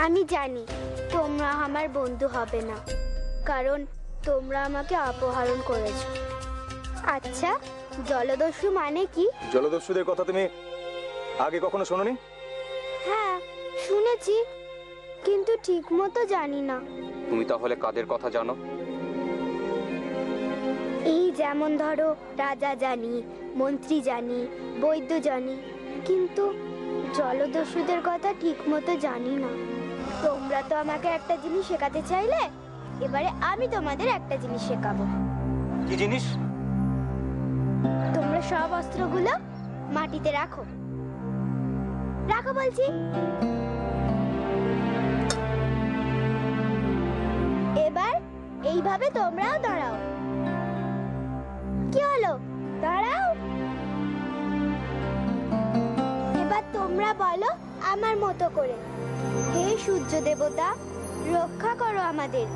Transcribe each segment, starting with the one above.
আমি জানি তোমরা আমার বন্ধু হবে না, কারণ তোমরা আমাকে অপহরণ করেছো। আচ্ছা, জলদস্যু মানে কি? জলদস্যুদের কথা তুমি আগে কখনো শোনোনি? হ্যাঁ, শুনেছি, কিন্তু ঠিক মতো জানি না। তুমি তাহলে কাদের কথা জানো? এই যেমন ধরো, রাজা জানি, মন্ত্রী জানি, বৈদ্য জানি, কিন্তু জলদস্যুদের কথা ঠিক মতো জানি না। তোমরা তো আমাকে একটা জিনিস শেখাতে চাইলে, এবারে আমি তোমাদের একটা জিনিস শেখাবো। কি জিনিস? তোমরা সব অস্ত্রগুলো মাটিতে রাখো। রাখো বলছি। এবার এইভাবে তোমরাও দাঁড়াও। কি হলো? দাঁড়াও। এবার তোমরা বলো আমার মতো করে, হে সূর্য দেবতা, রক্ষা করো আমাদের,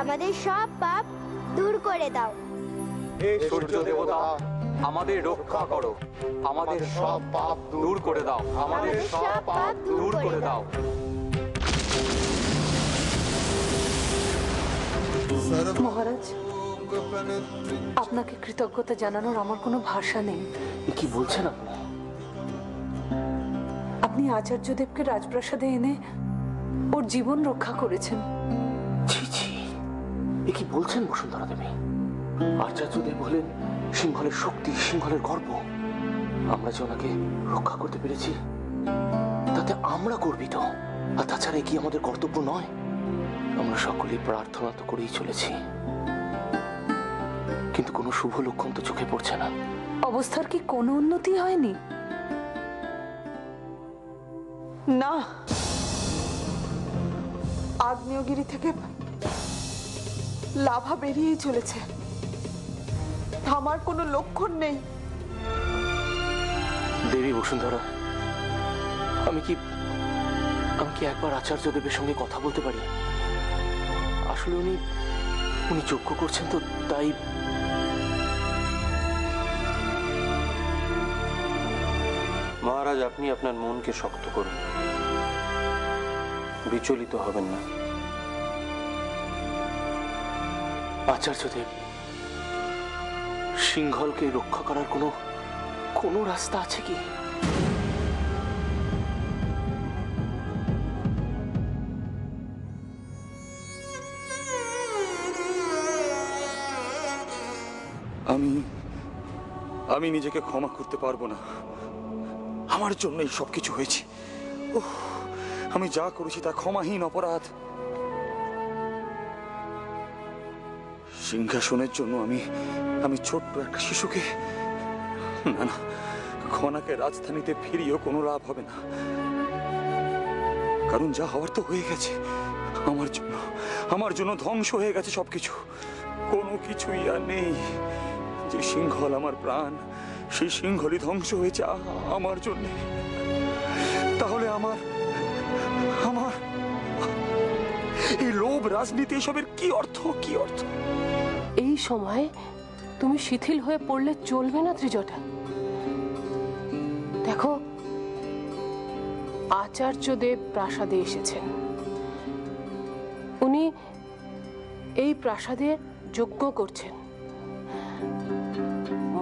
আমাদের সব পাপ দূর করে দাও। হে সূর্য দেবতা, আমাদের রক্ষা করো, আমাদের সব পাপ দূর করে দাও, আমাদের সব পাপ দূর করে দাও। মহারাজ, আপনাকে কৃতজ্ঞতা জানানোর আমার কোনো ভাষা নেই। কি বলছেন আপনি? আপনি আচার্যদেবকে রাজপ্রাসাদে এনে ওর জীবন রক্ষা করেছেন। ছি ছি, এ কি বলছেন বসুন্ধরা দেবী? আচার্যদেব হলেন সিংহলের শক্তি, সিংহলের গর্ব। আমরা যে ওনাকে রক্ষা করতে পেরেছি তাতে আমরা গর্বিত। আর তাছাড়া কি আমাদের কর্তব্য নয়? আমরা সকলেই প্রার্থনা তো করেই চলেছি, কিন্তু কোনো শুভ লক্ষণ তো চোখে পড়ছে না। অবস্থার কি কোনো উন্নতি হয়নি? না, আগ্নেয়গিরি থেকে লাভা বেরিয়েই চলেছে, থামার কোনো লক্ষণ নেই। দেবী বসুন্ধরা, আমি কি একবার আচার্যদেবের সঙ্গে কথা বলতে পারি? আসলে উনি যজ্ঞ করছেন তো, তাই। মহারাজ, আপনি আপনার মনকে শক্ত করুন, বিচলিত হবেন না। আচার্যদেব, সিংহলকে রক্ষা করার কোনো রাস্তা আছে কি? আমি নিজেকে ক্ষমা করতে পারবো না। আমার জন্যই সবকিছু হয়েছে। আমি যা করেছি তা ক্ষমাহীন অপরাধ। সিংহাসনের জন্য আমি ছোট্ট একটা শিশুকে, না, খনাকে রাজধানীতে ফিরিয়েও কোনো লাভ হবে না, কারণ যা হওয়ার তো হয়ে গেছে। আমার জন্য ধ্বংস হয়ে গেছে সবকিছু। কোনো কিছুই আর নেই। যে সিংহল আমার প্রাণ, সেই সিংহলই ধ্বংস হয়েছে আমার জন্য। তাহলে আমার এই লোভ, রাজনীতি, এসবের কি অর্থ? এই সময় তুমি শিথিল হয়ে পড়লে চলবে না ত্রিজটা। দেখো, আচার্যদেব প্রাসাদে এসেছেন। উনি এই প্রাসাদে যজ্ঞ করছেন।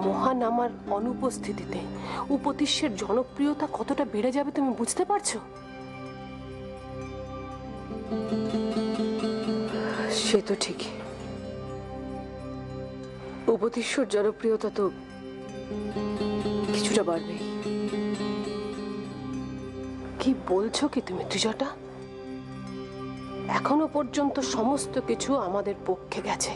মহান আমার অনুপস্থিতিতে উপতিষ্যের জনপ্রিয়তা কতটা বেড়ে যাবে তুমি বুঝতে পারছো? সে তো ঠিকই, উপতিষ্যর জনপ্রিয়তা তো কিছুটা বাড়বেই। কি বলছো কি তুমি ত্রিজটা? এখনো পর্যন্ত সমস্ত কিছু আমাদের পক্ষে গেছে,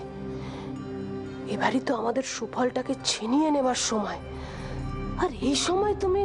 এবারই তো আমাদের সুফলটাকে ছিনিয়ে নেবার সময়। আর এই সময় তুমি